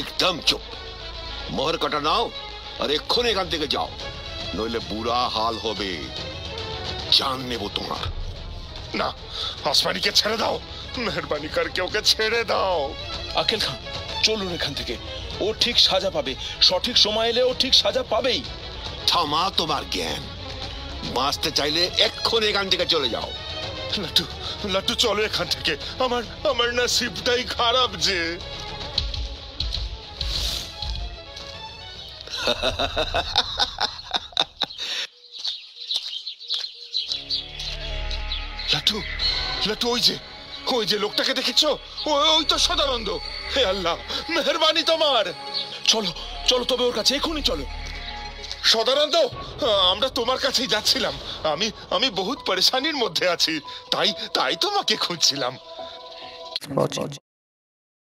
একদম চুপ। মোহর কটা নাও আর এক্ষুনি এখান থেকে যাও, নইলে বুড়া হাল হবে। জান নেব তোমার। না, আসমানিকে ছেড়ে দাও, মেহরবানি করকে ওকে ছেড়ে দাও। আকেল খান, চলুন এখান থেকে। ও ঠিক সাজা পাবে, সঠিক সময় এলে ও ঠিক সাজা পাবেই। থামা তোমার জ্ঞান। বাঁচতে চাইলে এক্ষুনি এখান থেকে চলে যাও। লাট্টু, লাট্টু চলো এখান থেকে। আমার আমার নসিবটাই খারাপ যে। লাট্টু, লাট্টু, ওই যে লোকটাকে দেখেছো? ওই তো সদানন্দ। হে আল্লাহ, মেহরবানি তোমার। চলো চলো, তবে ওর কাছে এখনই চলো। সদানন্দ, আমরা তোমার কাছেই যাচ্ছিলাম। আমি বহুত পরেশানির মধ্যে আছি, তাই তোমাকে খুঁজছিলাম।